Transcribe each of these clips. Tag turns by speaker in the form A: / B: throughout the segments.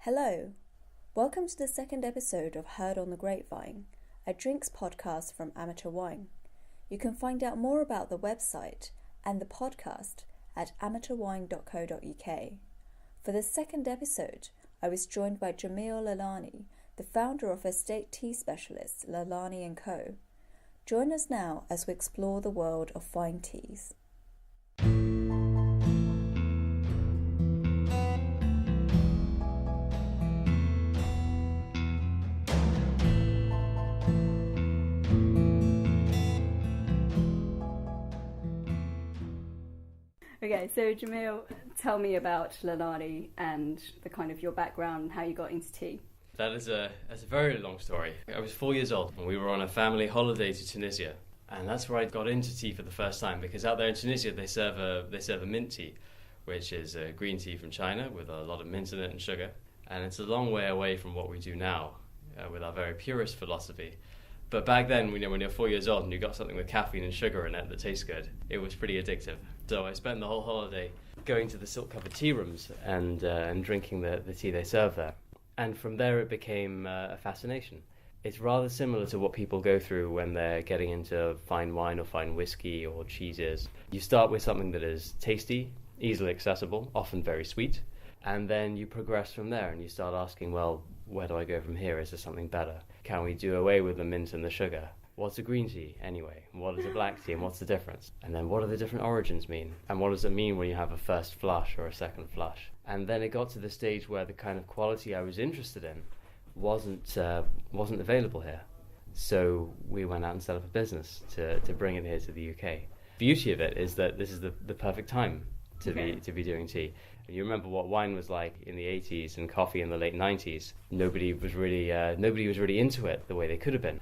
A: Hello, welcome to the second episode of Heard on the Grape Vine, a drinks podcast from Amateur Wine. You can find out more about the website and the podcast at amateurwine.co.uk. For the second episode, I was joined by Jameel Lalani, the founder of estate tea specialists Lalani & Co. Join us now as we explore the world of fine teas. Okay, so Jameel, tell me about Lalani and the kind of your background and how you got into tea.
B: That's a very long story. I was 4 years old and we were on a family holiday to Tunisia, and that's where I got into tea for the first time, because out there in Tunisia they serve a mint tea, which is a green tea from China with a lot of mint in it and sugar, and it's a long way away from what we do now with our very purist philosophy. But back then, when you're 4 years old and you got something with caffeine and sugar in it that tastes good, it was pretty addictive. So I spent the whole holiday going to the silk-covered tea rooms and drinking the tea they serve there. And from there it became a fascination. It's rather similar to what people go through when they're getting into fine wine or fine whiskey or cheeses. You start with something that is tasty, easily accessible, often very sweet, and then you progress from there and you start asking, well, where do I go from here? Is there something better? Can we do away with the mint and the sugar? What's a green tea anyway? What is a black tea and what's the difference? And then what do the different origins mean? And what does it mean when you have a first flush or a second flush? And then it got to the stage where the kind of quality I was interested in wasn't available here. So we went out and set up a business to bring it here to the UK. The beauty of it is that this is the perfect time to be doing tea. You remember what wine was like in the 80s and coffee in the late 90s. Nobody was really into it the way they could have been.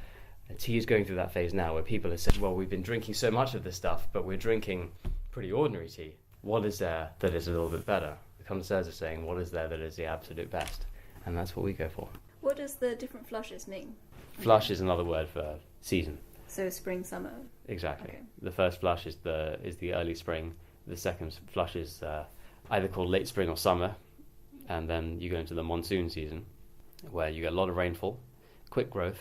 B: And tea is going through that phase now where people are saying, well, we've been drinking so much of this stuff, but we're drinking pretty ordinary tea. What is there that is a little bit better? The connoisseurs are saying, what is there that is the absolute best? And that's what we go for.
A: What does the different flushes mean?
B: Flush is another word for season.
A: So spring, summer?
B: Exactly.
A: Okay.
B: The first flush is the early spring. The second flush is either called late spring or summer, and then you go into the monsoon season, where you get a lot of rainfall, quick growth,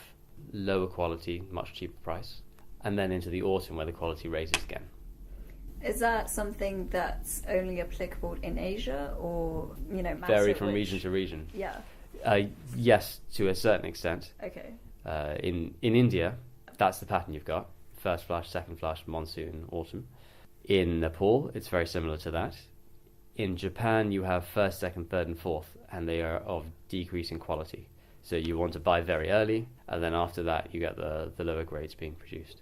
B: lower quality, much cheaper price, and then into the autumn where the quality raises again.
A: Is that something that's only applicable in Asia, or
B: vary from region to region?
A: Yeah.
B: Yes, to a certain extent.
A: Okay.
B: In India, that's the pattern you've got: first flush, second flush, monsoon, autumn. In Nepal, it's very similar to that. In Japan, you have first, second, third, and fourth, and they are of decreasing quality. So you want to buy very early, and then after that, you get the lower grades being produced.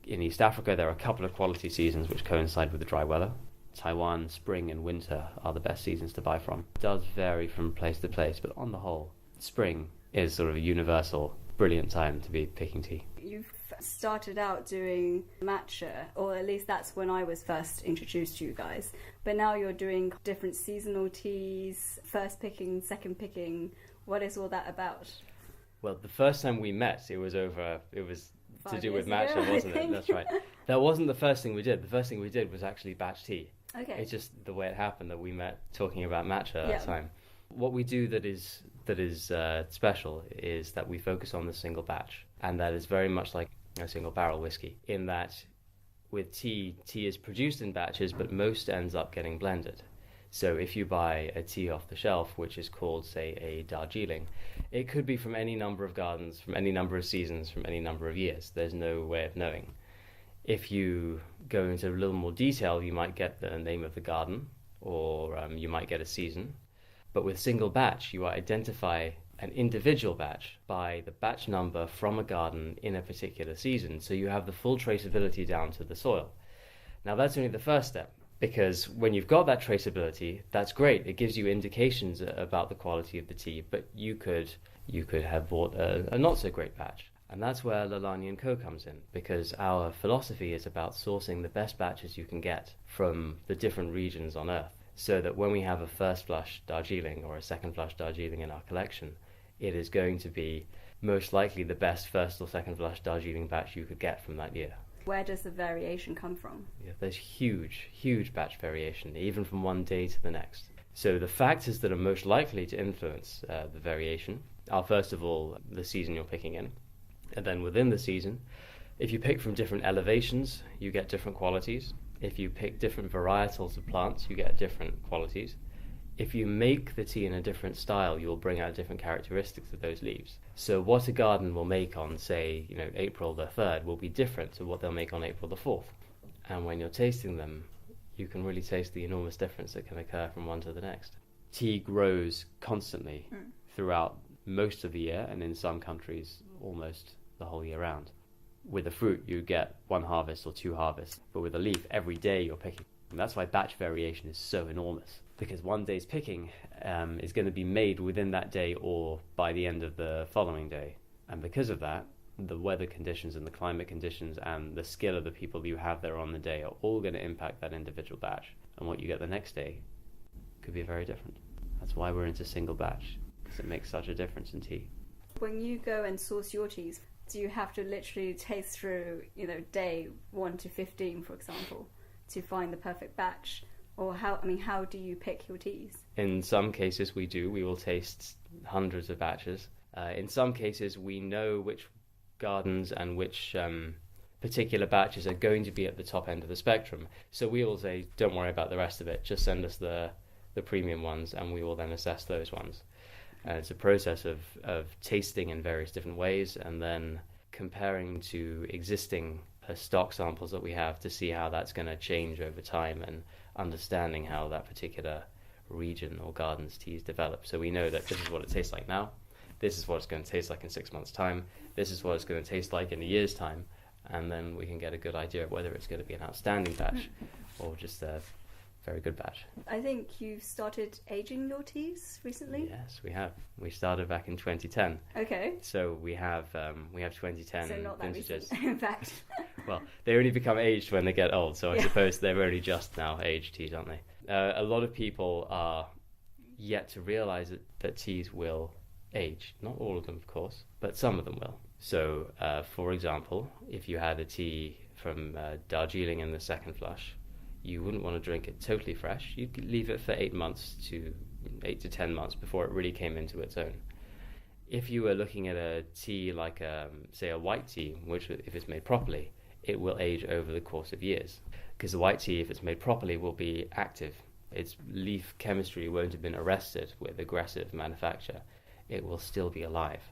B: In East Africa, there are a couple of quality seasons which coincide with the dry weather. Taiwan, spring and winter are the best seasons to buy from. It does vary from place to place, but on the whole, spring is sort of a universal, brilliant time to be picking tea.
A: You've started out doing matcha, or at least that's when I was first introduced to you guys. But now you're doing different seasonal teas, first picking, second picking. What is all that about?
B: Well, the first time we met, it was to do with matcha, wasn't it? That's right. That wasn't the first thing we did. The first thing we did was actually batch tea.
A: Okay.
B: It's just the way it happened that we met talking about matcha at that time. What we do that is special is that we focus on the single batch, and that is very much like a single barrel whiskey, in that with tea is produced in batches, but most ends up getting blended. So if you buy a tea off the shelf, which is called, say, a Darjeeling, it could be from any number of gardens, from any number of seasons, from any number of years. There's no way of knowing. If you go into a little more detail, you might get the name of the garden, or you might get a season. But with single batch, you identify an individual batch by the batch number from a garden in a particular season, so you have the full traceability down to the soil. Now that's only the first step, because when you've got that traceability, that's great. It gives you indications about the quality of the tea, but you could have bought a not so great batch. And that's where Lalani & Co comes in, because our philosophy is about sourcing the best batches you can get from the different regions on Earth, so that when we have a first flush Darjeeling or a second flush Darjeeling in our collection, it is going to be most likely the best first or second flush Darjeeling batch you could get from that year.
A: Where does the variation come from?
B: Yeah, there's huge batch variation, even from one day to the next. So the factors that are most likely to influence the variation are, first of all, the season you're picking in. And then within the season, if you pick from different elevations, you get different qualities. If you pick different varietals of plants, you get different qualities. If you make the tea in a different style, you'll bring out different characteristics of those leaves. So what a garden will make on, say, April the 3rd will be different to what they'll make on April the 4th. And when you're tasting them, you can really taste the enormous difference that can occur from one to the next. Tea grows constantly throughout most of the year, and in some countries, almost the whole year round. With a fruit, you get one harvest or two harvests, but with a leaf, every day you're picking. And that's why batch variation is so enormous, because one day's picking is going to be made within that day or by the end of the following day. And because of that, the weather conditions and the climate conditions and the skill of the people you have there on the day are all going to impact that individual batch. And what you get the next day could be very different. That's why we're into single batch, because it makes such a difference in tea.
A: When you go and source your teas, do you have to literally taste through, day 1 to 15, for example, to find the perfect batch? Or how do you pick your teas?
B: In some cases we do. We will taste hundreds of batches. In some cases we know which gardens and which particular batches are going to be at the top end of the spectrum. So we will say, don't worry about the rest of it, just send us the premium ones and we will then assess those ones. It's a process of tasting in various different ways and then comparing to existing stock samples that we have to see how that's going to change over time and understanding how that particular region or garden's teas develop. So we know that this is what it tastes like now, this is what it's going to taste like in 6 months' time, this is what it's going to taste like in a year's time, and then we can get a good idea of whether it's going to be an outstanding batch or just a very good batch.
A: I think you've started aging your teas recently?
B: Yes, we have. We started back in 2010.
A: Okay.
B: So we have 2010
A: so not that
B: vintages.
A: Recent, in fact.
B: Well, they only become aged when they get old, so I suppose they're only just now aged teas, aren't they? A lot of people are yet to realise that teas will age. Not all of them, of course, but some of them will. So, for example, if you had a tea from Darjeeling in the second flush, you wouldn't want to drink it totally fresh. You'd leave it for 8 to 10 months before it really came into its own. If you were looking at a tea like, say, a white tea, which if it's made properly, it will age over the course of years. Because the white tea, if it's made properly, will be active. Its leaf chemistry won't have been arrested with aggressive manufacture. It will still be alive.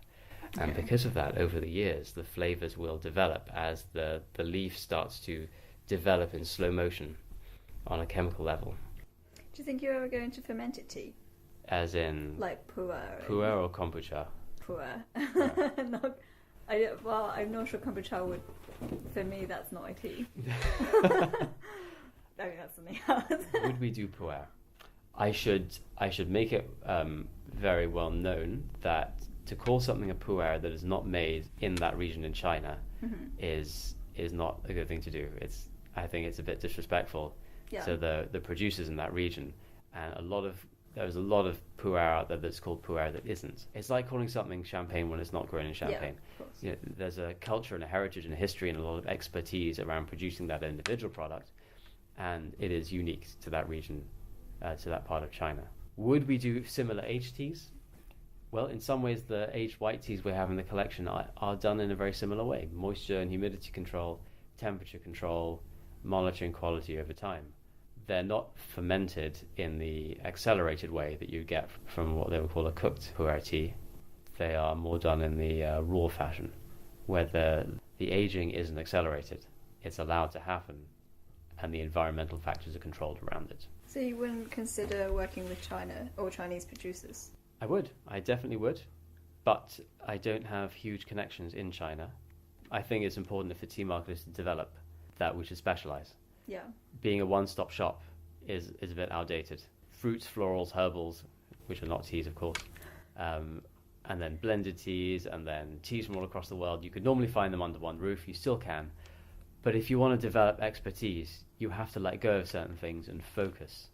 B: And because of that, over the years, the flavours will develop as the leaf starts to develop in slow motion on a chemical level.
A: Do you think you're ever going to fermented tea?
B: As in?
A: Like pu'er.
B: Pu'er or kombucha?
A: Pu'er. I'm not sure kombucha would... For me, that's not a tea. I mean, that's something else.
B: Would we do pu'er? I should make it very well known that to call something a pu'er that is not made in that region in China is not a good thing to do. I think it's a bit disrespectful to the producers in that region, and there's a lot of pu'er out there that's called pu'er that isn't. It's like calling something champagne when it's not grown in Champagne.
A: Yeah, of course.
B: There's a culture and a heritage and a history and a lot of expertise around producing that individual product, and it is unique to that region, to that part of China. Would we do similar aged teas? Well, in some ways, the aged white teas we have in the collection are done in a very similar way. Moisture and humidity control, temperature control, monitoring quality over time. They're not fermented in the accelerated way that you get from what they would call a cooked pu'er tea. They are more done in the raw fashion, where the aging isn't accelerated. It's allowed to happen, and the environmental factors are controlled around it.
A: So you wouldn't consider working with China or Chinese producers?
B: I would. I definitely would. But I don't have huge connections in China. I think it's important for tea marketers to develop that we should specialize.
A: Yeah.
B: Being a one-stop shop is a bit outdated. Fruits, florals, herbals, which are not teas, of course, and then blended teas, and then teas from all across the world. You could normally find them under one roof. You still can. But if you want to develop expertise, you have to let go of certain things and focus.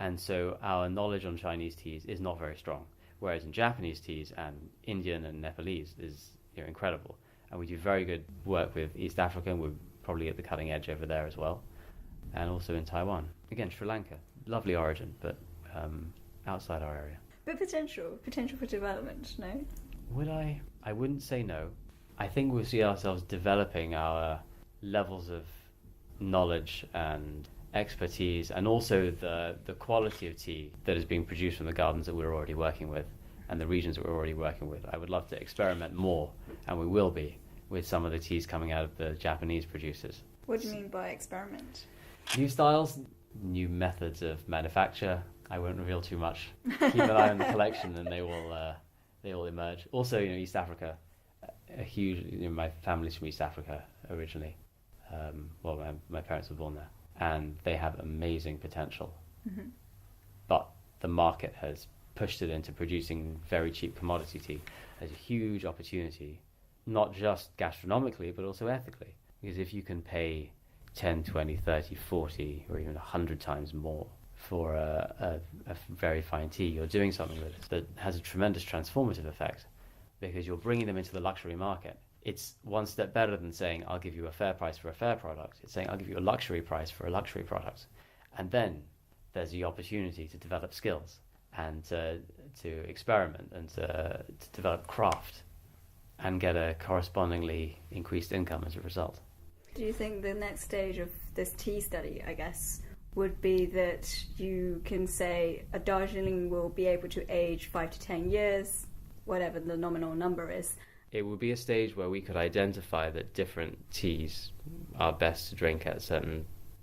B: And so our knowledge on Chinese teas is not very strong, whereas in Japanese teas and Indian and Nepalese is incredible. And we do very good work with East Africa, and we're probably at the cutting edge over there as well. And also in Taiwan. Again, Sri Lanka, lovely origin, but outside our area.
A: But potential for development, no?
B: Would I? I wouldn't say no. I think we'll see ourselves developing our levels of knowledge and expertise, and also the quality of tea that is being produced from the gardens that we're already working with and the regions that we're already working with. I would love to experiment more, and we will be, with some of the teas coming out of the Japanese producers.
A: What do you mean by experiment?
B: New styles, new methods of manufacture. I won't reveal too much. Keep an eye on the collection, and they will emerge. Also, East Africa, a huge. My family's from East Africa originally. My parents were born there, and they have amazing potential. Mm-hmm. But the market has pushed it into producing very cheap commodity tea. There's a huge opportunity, not just gastronomically, but also ethically. Because if you can pay 10, 20, 30, 40, or even 100 times more for a very fine tea, you're doing something that has a tremendous transformative effect, because you're bringing them into the luxury market. It's one step better than saying, I'll give you a fair price for a fair product. It's saying, I'll give you a luxury price for a luxury product. And then there's the opportunity to develop skills and to experiment and to develop craft and get a correspondingly increased income as a result.
A: Do you think the next stage of this tea study, I guess, would be that you can say a Darjeeling will be able to age 5 to 10 years, whatever the nominal number is?
B: It would be a stage where we could identify that different teas are best to drink at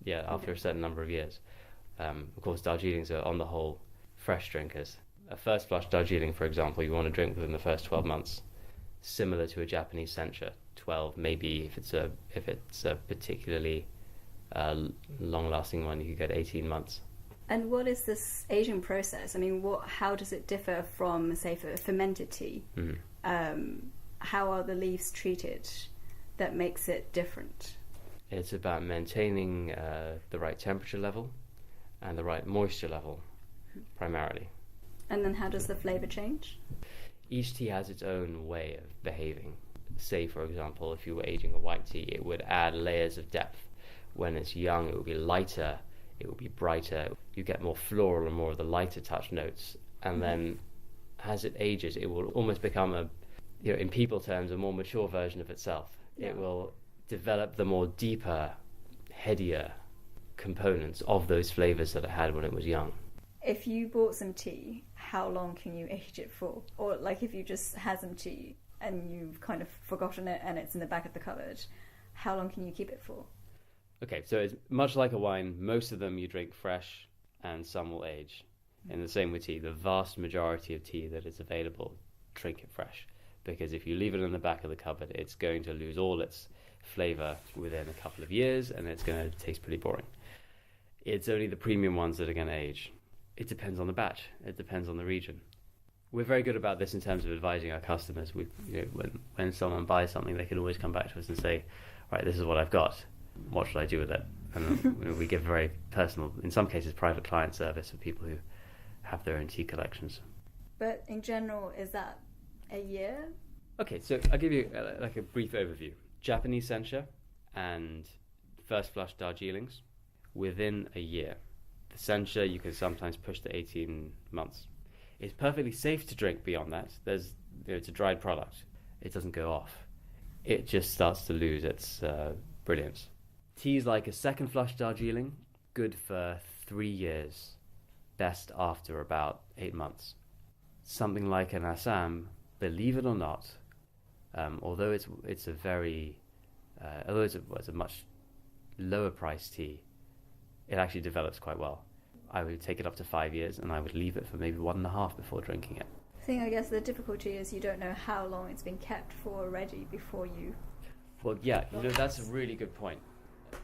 B: after a certain number of years. Of course, Darjeelings are, on the whole, fresh drinkers. A first flush Darjeeling, for example, you want to drink within the first 12 months, similar to a Japanese sencha. 12, maybe if it's a particularly long-lasting one, you could get 18 months.
A: And what is this aging process? I mean, how does it differ from, say, for fermented tea? Mm-hmm. How are the leaves treated that makes it different?
B: It's about maintaining the right temperature level and the right moisture level, primarily.
A: And then how does the flavour change?
B: Each tea has its own way of behaving. Say, for example, if you were aging a white tea, it would add layers of depth. When it's young, it will be lighter, it will be brighter. You get more floral and more of the lighter touch notes. And then as it ages, it will almost become in people terms, a more mature version of itself. Yeah. It will develop the more deeper, headier components of those flavours that it had when it was young.
A: If you bought some tea, how long can you age it for? Or like if you just had some tea and you've kind of forgotten it and it's in the back of the cupboard, how long can you keep it for? Okay,
B: so it's much like a wine. Most of them you drink fresh and some will age. And the same with tea. The vast majority of tea that is available, drink it fresh. Because if you leave it in the back of the cupboard, it's going to lose all its flavour within a couple of years, and it's going to taste pretty boring. It's only the premium ones that are going to age. It depends on the batch. It depends on the region. We're very good about this in terms of advising our customers. When someone buys something, they can always come back to us and say, right, this is what I've got. What should I do with it? And we give very personal, in some cases, private client service for people who have their own tea collections.
A: But in general, is that a year?
B: Okay, so I'll give you a brief overview. Japanese sencha and first flush Darjeelings within a year. The sencha you can sometimes push to 18 months. It's perfectly safe to drink beyond that. It's a dried product. It doesn't go off. It just starts to lose its brilliance. Teas like a second flush Darjeeling, good for 3 years. Best after about 8 months. Something like an Assam, believe it or not, although it's a much lower priced tea, it actually develops quite well. I would take it up to 5 years, and I would leave it for maybe 1.5 before drinking it.
A: I guess the difficulty is you don't know how long it's been kept for already before you...
B: Well, yeah, that's a really good point.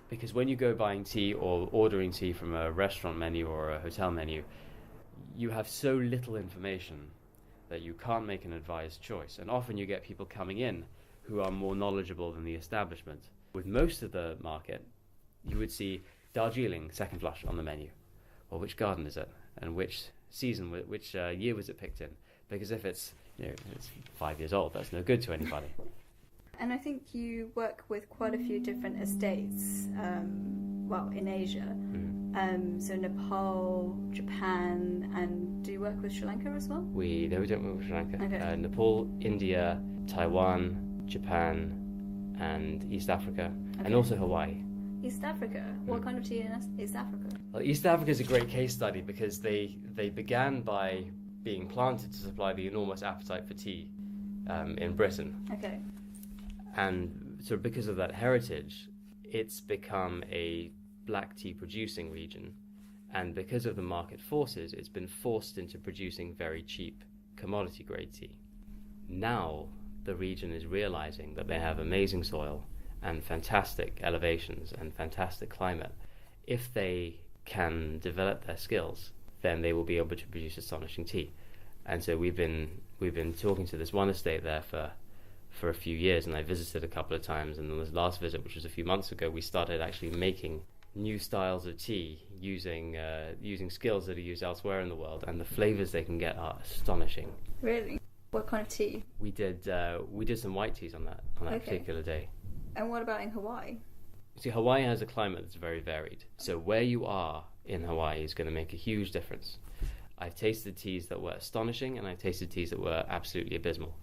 B: Because when you go buying tea or ordering tea from a restaurant menu or a hotel menu, you have so little information that you can't make an advised choice. And often you get people coming in who are more knowledgeable than the establishment. With most of the market, you would see Darjeeling, second flush on the menu. Well, which garden is it? And which season, which year was it picked in? Because if it's 5 years old, that's no good to anybody.
A: And I think you work with quite a few different estates, in Asia. So Nepal, Japan, and do you work with Sri Lanka as well?
B: No, we don't work with Sri Lanka.
A: Okay.
B: Nepal, India, Taiwan, Japan, and East Africa, and also Hawaii.
A: East Africa? What kind of tea in East Africa?
B: Well, East Africa is a great case study because they began by being planted to supply the enormous appetite for tea in Britain.
A: Okay.
B: And so because of that heritage, it's become a black tea producing region. And because of the market forces, it's been forced into producing very cheap commodity grade tea. Now the region is realizing that they have amazing soil and fantastic elevations and fantastic climate. If they can develop their skills, then they will be able to produce astonishing tea. And so we've been talking to this one estate there for a few years, and I visited a couple of times, and on this last visit, which was a few months ago, we started actually making new styles of tea using skills that are used elsewhere in the world, and the flavors they can get are astonishing.
A: Really? What kind of tea?
B: We did some white teas on that particular day.
A: And what about in Hawaii?
B: See, Hawaii has a climate that's very varied. So where you are in Hawaii is going to make a huge difference. I've tasted teas that were astonishing, and I've tasted teas that were absolutely abysmal.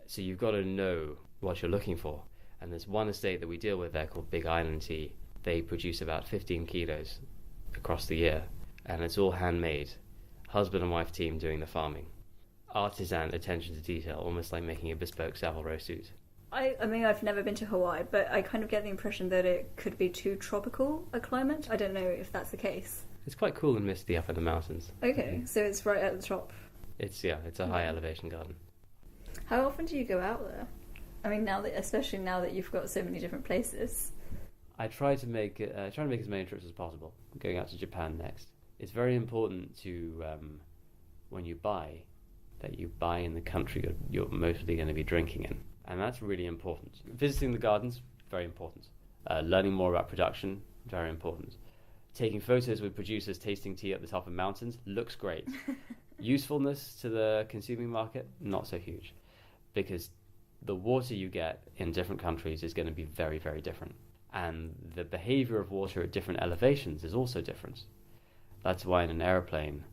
B: So you've got to know what you're looking for. And there's one estate that we deal with there called Big Island Tea. They produce about 15 kilos across the year, and it's all handmade. Husband and wife team doing the farming. Artisan attention to detail, almost like making a bespoke Savile Row suit.
A: I mean, I've never been to Hawaii, but I kind of get the impression that it could be too tropical a climate. I don't know if that's the case.
B: It's quite cool and misty up in the mountains.
A: Okay, so it's right at the top.
B: It's a high elevation garden.
A: How often do you go out there? I mean, especially now that you've got so many different places.
B: I try to make as many trips as possible. I'm going out to Japan next. It's very important to when you buy, that you buy in the country you're mostly going to be drinking in, and that's really important. Visiting the gardens, very important. Learning more about production, very important. Taking photos with producers tasting tea at the top of mountains looks great. Usefulness to the consuming market, not so huge, because the water you get in different countries is going to be very, very different. And the behavior of water at different elevations is also different. That's why in an aeroplane,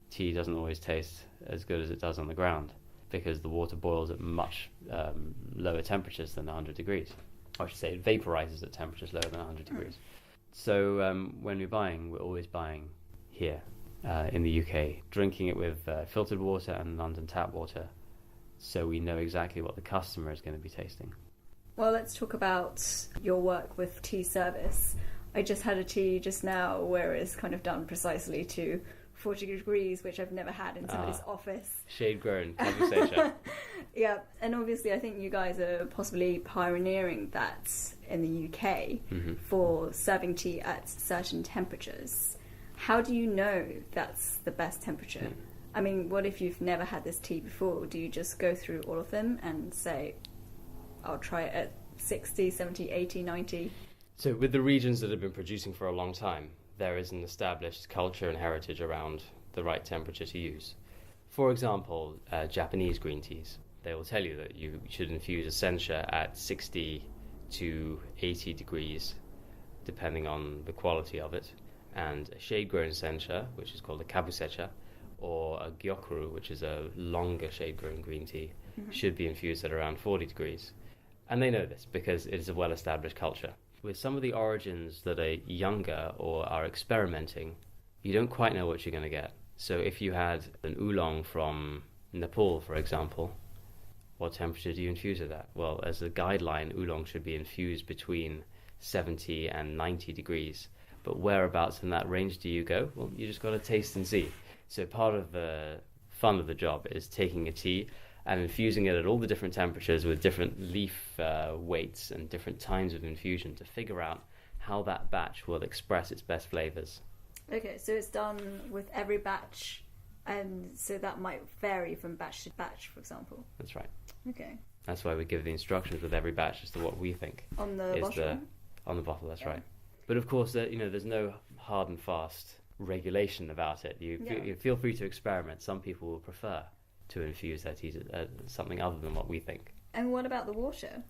B: tea doesn't always taste as good as it does on the ground, because the water boils at much lower temperatures than 100 degrees. I should say it vaporizes at temperatures lower than 100 degrees. So when we're buying, we're always buying here in the UK, drinking it with filtered water and London tap water, so we know exactly what the customer is going to be tasting.
A: Well, let's talk about your work with tea service. I just had a tea just now where it's kind of done precisely to 40 degrees, which I've never had in somebody's office.
B: Shade grown conversation.
A: Yeah, and obviously I think you guys are possibly pioneering that in the UK for serving tea at certain temperatures. How do you know that's the best temperature? I mean, what if you've never had this tea before? Do you just go through all of them and say, I'll try it at 60, 70, 80, 90?
B: So with the regions that have been producing for a long time, there is an established culture and heritage around the right temperature to use. For example, Japanese green teas. They will tell you that you should infuse a sencha at 60 to 80 degrees, depending on the quality of it. And a shade-grown sencha, which is called a kabusecha, or a gyokuru, which is a longer shade-grown green tea, should be infused at around 40 degrees. And they know this because it is a well-established culture. With some of the origins that are younger or are experimenting, you don't quite know what you're going to get. So if you had an oolong from Nepal, for example, what temperature do you infuse it at? Well, as a guideline, oolong should be infused between 70 and 90 degrees. But whereabouts in that range do you go? Well, you just got to taste and see. So part of the fun of the job is taking a tea and infusing it at all the different temperatures with different leaf weights and different times of infusion to figure out how that batch will express its best flavors.
A: Okay, so it's done with every batch, and so that might vary from batch to batch, for example.
B: That's right.
A: Okay.
B: That's why we give the instructions with every batch as to what we think
A: on the bottle.
B: On the bottle, that's right. But of course, there's no hard and fast regulation about it. You feel free to experiment. Some people will prefer to infuse their teas something other than what we think.
A: And what about the water?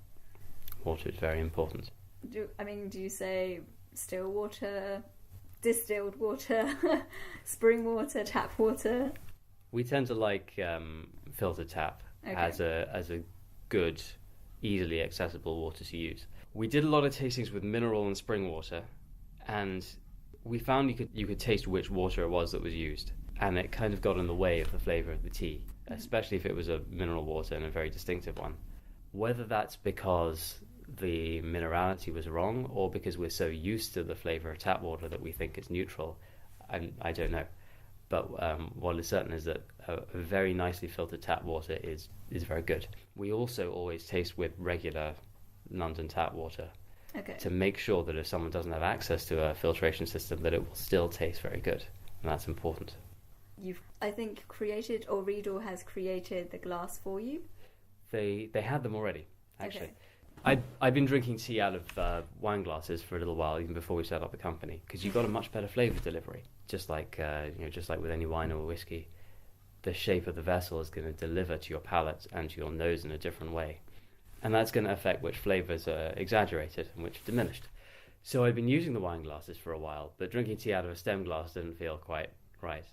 B: water is very important.
A: Do you say still water, distilled water, spring water, tap water?
B: We tend to like filtered tap as a good, easily accessible water to use. We did a lot of tastings with mineral and spring water, and we found you could taste which water it was that was used, and it kind of got in the way of the flavour of the tea, especially if it was a mineral water and a very distinctive one. Whether that's because the minerality was wrong or because we're so used to the flavour of tap water that we think it's neutral, I don't know. But what is certain is that a very nicely filtered tap water is very good. We also always taste with regular London tap water to make sure that if someone doesn't have access to a filtration system, that it will still taste very good, and that's important.
A: You've, I think, created, or Riedel has created the glass for you?
B: They had them already, actually. I've been drinking tea out of wine glasses for a little while, even before we set up the company, because you got a much better flavour delivery. Just like with any wine or whiskey, the shape of the vessel is going to deliver to your palate and to your nose in a different way, and that's going to affect which flavours are exaggerated and which are diminished. So I've been using the wine glasses for a while, but drinking tea out of a stem glass didn't feel quite right.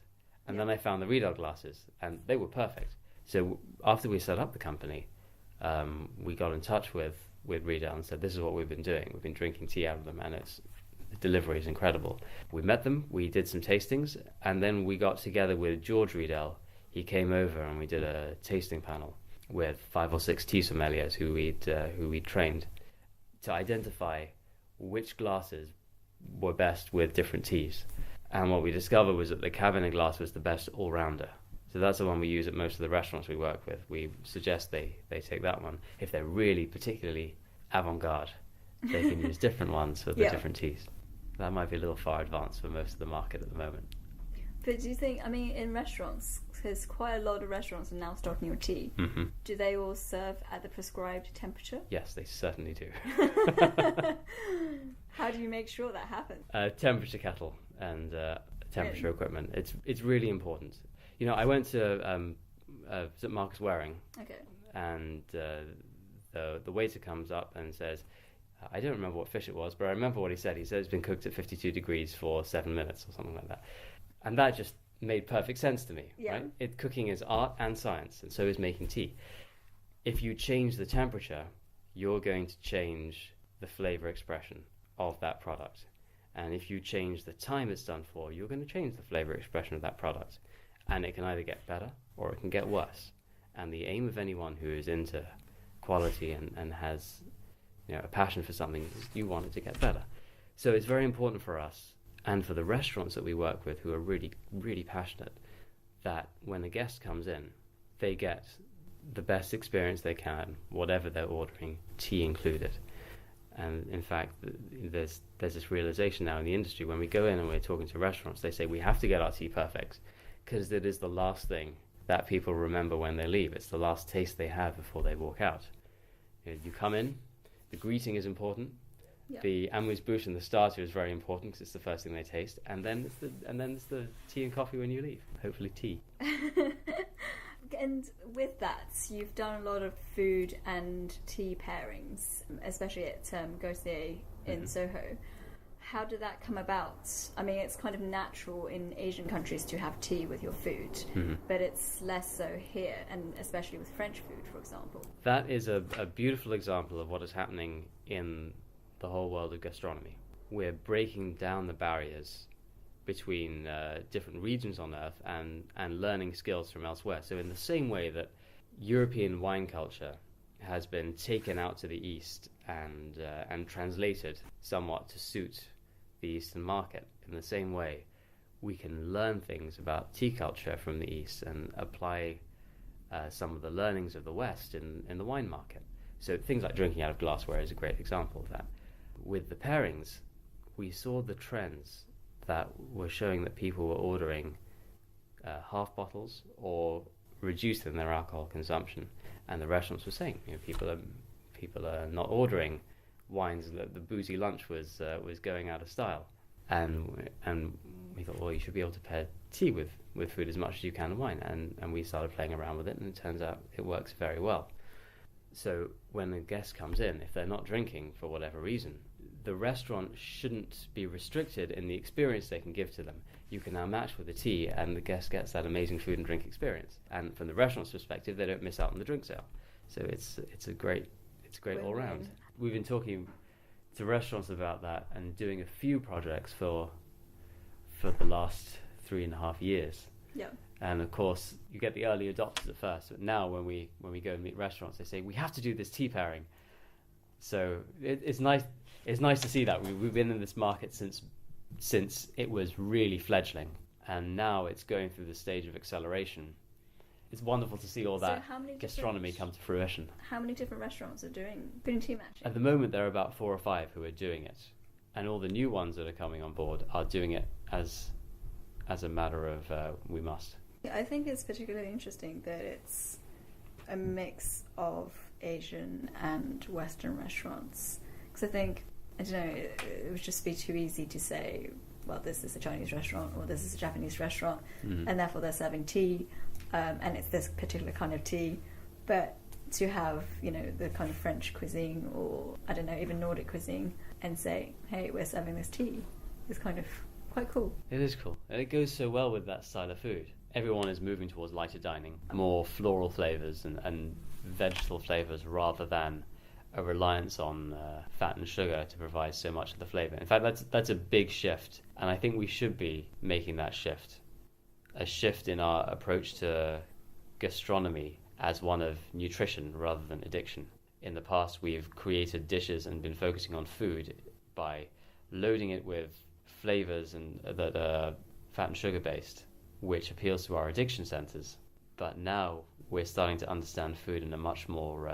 B: And then I found the Riedel glasses, and they were perfect. So after we set up the company, we got in touch with Riedel and said, this is what we've been doing. We've been drinking tea out of them, and the delivery is incredible. We met them, we did some tastings, and then we got together with George Riedel. He came over and we did a tasting panel with 5 or 6 tea sommeliers who we'd trained to identify which glasses were best with different teas. And what we discovered was that the Cabernet glass was the best all-rounder. So that's the one we use at most of the restaurants we work with. We suggest they take that one. If they're really particularly avant-garde, they can use different ones for the different teas. That might be a little far advanced for most of the market at the moment.
A: But do you think, in restaurants, because quite a lot of restaurants are now stocking your tea, do they all serve at the prescribed temperature?
B: Yes, they certainly do.
A: How do you make sure that happens?
B: Temperature kettle and temperature equipment. It's really important. I went to St. Marcus Waring, and the waiter comes up and says, I don't remember what fish it was, but I remember what he said. He said it's been cooked at 52 degrees for 7 minutes or something like that. And that just made perfect sense to me, right? Cooking is art and science, and so is making tea. If you change the temperature, you're going to change the flavour expression of that product. And if you change the time it's done for, you're going to change the flavour expression of that product. And it can either get better or it can get worse. And the aim of anyone who is into quality and has a passion for something is you want it to get better. So it's very important for us and for the restaurants that we work with who are really, really passionate that when a guest comes in, they get the best experience they can, whatever they're ordering, tea included. And in fact, there's this realization now in the industry when we go in and we're talking to restaurants, they say we have to get our tea perfect because it is the last thing that people remember when they leave. It's the last taste they have before they walk out. You come in, the greeting is important. The amuse-bouche and the starter is very important because it's the first thing they taste, and then it's the tea and coffee when you leave. Hopefully, tea.
A: And with that, you've done a lot of food and tea pairings, especially at Gautier in Soho. How did that come about? It's kind of natural in Asian countries to have tea with your food, but it's less so here, and especially with French food, for example. That
B: is a beautiful example of what is happening in the whole world of gastronomy. We're breaking down the barriers between different regions on Earth and learning skills from elsewhere. So in the same way that European wine culture has been taken out to the East and translated somewhat to suit the Eastern market, in the same way we can learn things about tea culture from the East and apply some of the learnings of the West in the wine market. So things like drinking out of glassware is a great example of that. With the pairings, we saw the trends that were showing that people were ordering half bottles or reducing their alcohol consumption, and the restaurants were saying, people are not ordering wines. The boozy lunch was going out of style, and we thought, well, you should be able to pair tea with food as much as you can in wine, and we started playing around with it, and it turns out it works very well. So when a guest comes in, if they're not drinking for whatever reason, the restaurant shouldn't be restricted in the experience they can give to them. You can now match with the tea, and the guest gets that amazing food and drink experience. And from the restaurant's perspective, they don't miss out on the drink sale. So it's a great all round. We've been talking to restaurants about that and doing a few projects for the last 3.5 years.
C: Yeah.
B: And of course, you get the early adopters at first, but now when we go and meet restaurants, they say we have to do this tea pairing. So it's nice. It's nice to see that we've been in this market since it was really fledgling, and now it's going through the stage of acceleration. It's wonderful to see all that gastronomy come to fruition.
C: How many different restaurants are doing tea matching?
B: At the moment, there are about 4 or 5 who are doing it, and all the new ones that are coming on board are doing it as a matter of we must.
C: I think it's particularly interesting that it's a mix of Asian and Western restaurants. Because I think, I don't know, it would just be too easy to say, well, this is a Chinese restaurant or this is a Japanese restaurant, and therefore they're serving tea, and it's this particular kind of tea. But to have, the kind of French cuisine or, I don't know, even Nordic cuisine and say, hey, we're serving this tea is kind of quite cool.
B: It is cool. And it goes so well with that style of food. Everyone is moving towards lighter dining, more floral flavours and vegetable flavours rather than a reliance on fat and sugar to provide so much of the flavour. In fact, that's a big shift, and I think we should be making that shift. A shift in our approach to gastronomy as one of nutrition rather than addiction. In the past, we've created dishes and been focusing on food by loading it with flavours and that are fat and sugar based, which appeals to our addiction centres. But now we're starting to understand food in a much more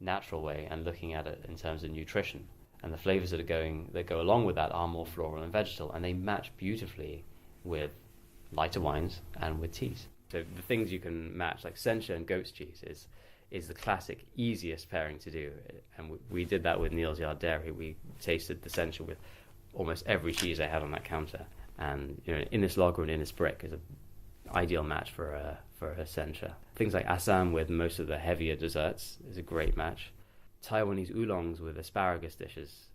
B: natural way and looking at it in terms of nutrition. And the flavours that go along with that are more floral and vegetal, and they match beautifully with lighter wines and with teas. So the things you can match, like sencha and goat's cheese, is the classic easiest pairing to do. And we did that with Neal's Yard Dairy. We tasted the sencha with almost every cheese I had on that counter. And Innis lager and Innis brick is an ideal match for a sencha. Things like Assam with most of the heavier desserts is a great match. Taiwanese oolongs with asparagus dishes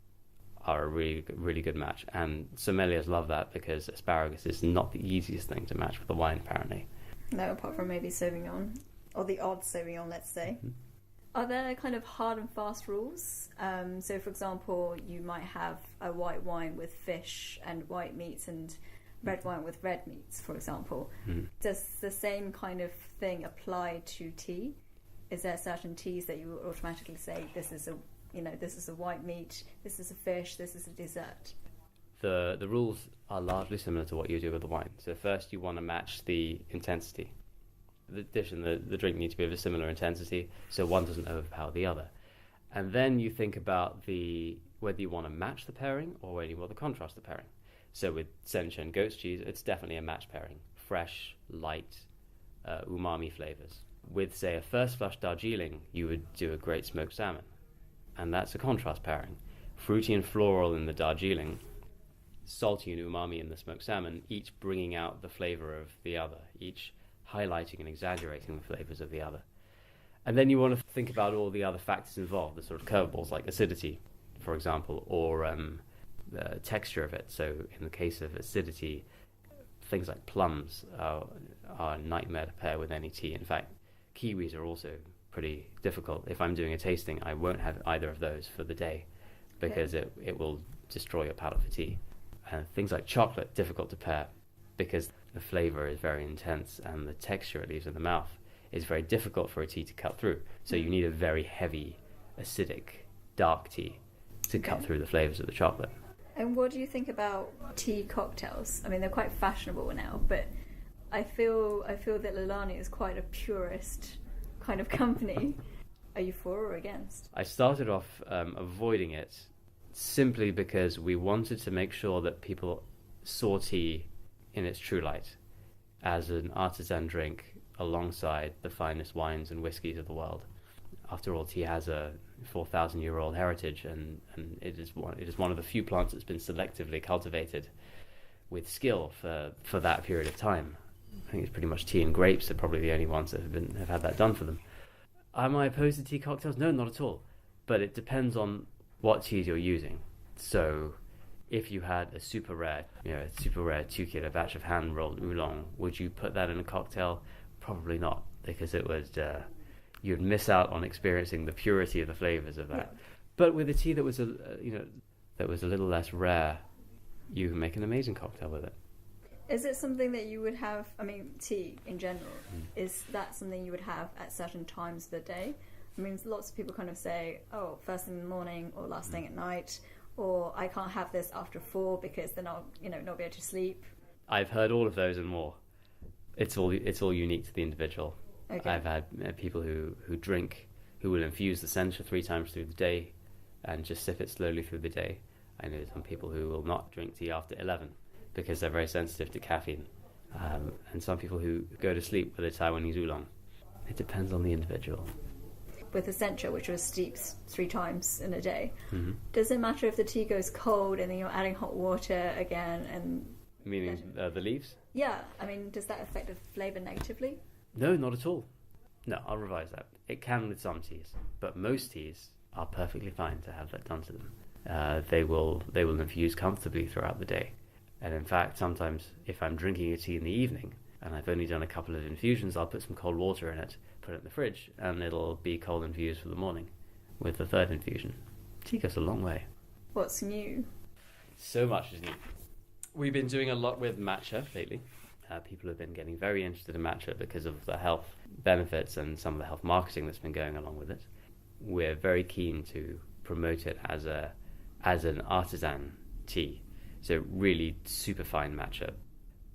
B: are a really, really good match. And sommeliers love that because asparagus is not the easiest thing to match with a wine, apparently.
C: No, apart from maybe Sauvignon, or the odd Sauvignon, let's say. Mm-hmm. Are there kind of hard and fast rules? So, for example, you might have a white wine with fish and white meats and red wine with red meats, for example. Does the same kind of thing apply to tea? Is there certain teas that you would automatically say, this is a white meat, this is a fish, this is a dessert?
B: The rules are largely similar to what you do with the wine. So first you want to match the intensity. The dish and the drink need to be of a similar intensity, so one doesn't overpower the other. And then you think about whether you want to match the pairing or whether you want to contrast the pairing. So with sencha and goat's cheese, it's definitely a match pairing. Fresh, light, umami flavors. With, say, a first flush Darjeeling, you would do a great smoked salmon. And that's a contrast pairing. Fruity and floral in the Darjeeling, salty and umami in the smoked salmon, each bringing out the flavor of the other, each highlighting and exaggerating the flavors of the other. And then you want to think about all the other factors involved, the sort of curveballs like acidity, for example, or the texture of it. So in the case of acidity, things like plums are a nightmare to pair with any tea. In fact, kiwis are also pretty difficult. If I'm doing a tasting, I won't have either of those for the day because it will destroy your palate for tea. And things like chocolate, difficult to pair because the flavor is very intense and the texture it leaves in the mouth is very difficult for a tea to cut through. So you need a very heavy, acidic, dark tea to cut through the flavors of the chocolate.
C: And what do you think about tea cocktails? I mean, they're quite fashionable now, but I feel that Lalani is quite a purist kind of company. Are you for or against?
B: I started off avoiding it simply because we wanted to make sure that people saw tea in its true light as an artisan drink alongside the finest wines and whiskies of the world. After all, tea has a 4,000-year-old heritage, and it is one of the few plants that's been selectively cultivated with skill for that period of time. I think it's pretty much tea and grapes are probably the only ones that have had that done for them. Am I opposed to tea cocktails? No, not at all. But it depends on what teas you're using. So if you had a super rare 2-kilo batch of hand-rolled oolong, would you put that in a cocktail? Probably not, because it would you'd miss out on experiencing the purity of the flavors of that. Yeah. But with a tea that was that was a little less rare, you can make an amazing cocktail with it.
C: Is it something that you would have, I mean, tea in general, is that something you would have at certain times of the day? I mean, lots of people kind of say, oh, first thing in the morning or last thing at night, or I can't have this after 4 because then I'll, not be able to sleep.
B: I've heard all of those and more. It's all unique to the individual. Okay. I've had people who drink, who will infuse the sencha 3 times through the day and just sip it slowly through the day. I know some people who will not drink tea after 11 because they're very sensitive to caffeine. And some people who go to sleep with a Taiwanese oolong. It depends on the individual.
C: With the sencha, which was steeped 3 times in a day, does it matter if the tea goes cold and then you're adding hot water again? And
B: meaning the leaves?
C: Yeah, I mean, does that affect the flavour negatively?
B: No, not at all. No, I'll revise that. It can with some teas, but most teas are perfectly fine to have that done to them. They will infuse comfortably throughout the day. And in fact, sometimes if I'm drinking a tea in the evening and I've only done a couple of infusions, I'll put some cold water in it, put it in the fridge, and it'll be cold infused for the morning with the 3rd infusion. Tea goes a long way.
C: What's new?
B: So much is new. We've been doing a lot with matcha lately. People have been getting very interested in matcha because of the health benefits and some of the health marketing that's been going along with it. We're very keen to promote it as an artisan tea. So really super fine matcha.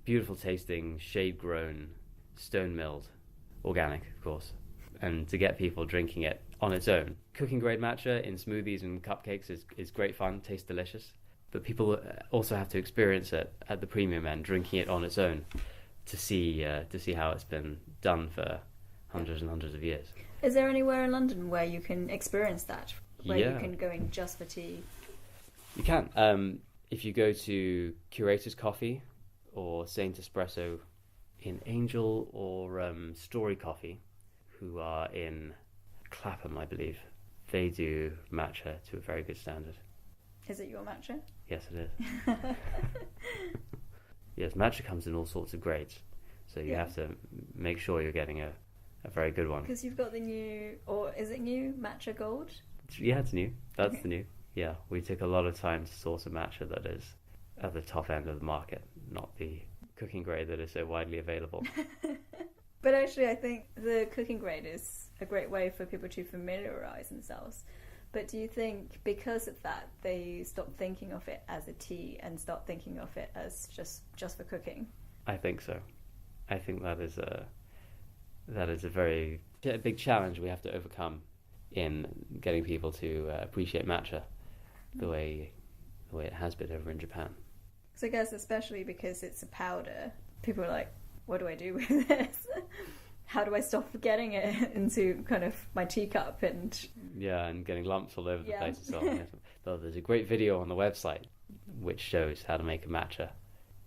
B: Beautiful tasting, shade grown, stone milled, organic of course. And to get people drinking it on its own. Cooking grade matcha in smoothies and cupcakes is great fun, tastes delicious. But people also have to experience it at the premium end, drinking it on its own, to see how it's been done for hundreds and hundreds of years.
C: Is there anywhere in London where you can experience that? Where you can go in just for tea?
B: You can. If you go to Curator's Coffee or Saint Espresso in Angel or Story Coffee, who are in Clapham, I believe, they do matcha to a very good standard.
C: Is it your matcha?
B: Yes, it is. Yes, matcha comes in all sorts of grades, so you have to make sure you're getting a very good one.
C: Because you've got the new, or is it new, matcha gold?
B: Yeah, it's new. That's the new. Yeah, we took a lot of time to source a matcha that is at the top end of the market, not the cooking grade that is so widely available.
C: But actually, I think the cooking grade is a great way for people to familiarise themselves. But do you think because of that, they stop thinking of it as a tea and start thinking of it as just for cooking?
B: I think so. I think that is a very big challenge we have to overcome in getting people to appreciate matcha the way it has been over in Japan.
C: So I guess especially because it's a powder, people are like, what do I do with this? How do I stop getting it into kind of my teacup and
B: getting lumps all over the place and so on. So there's a great video on the website which shows how to make a matcha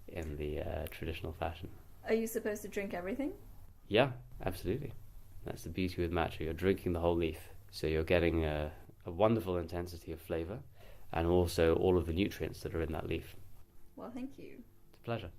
B: in the traditional fashion.
C: Are you supposed to drink everything?
B: Yeah, absolutely. That's the beauty with matcha. You're drinking the whole leaf, so you're getting a wonderful intensity of flavour and also all of the nutrients that are in that leaf.
C: Well, thank you.
B: It's a pleasure.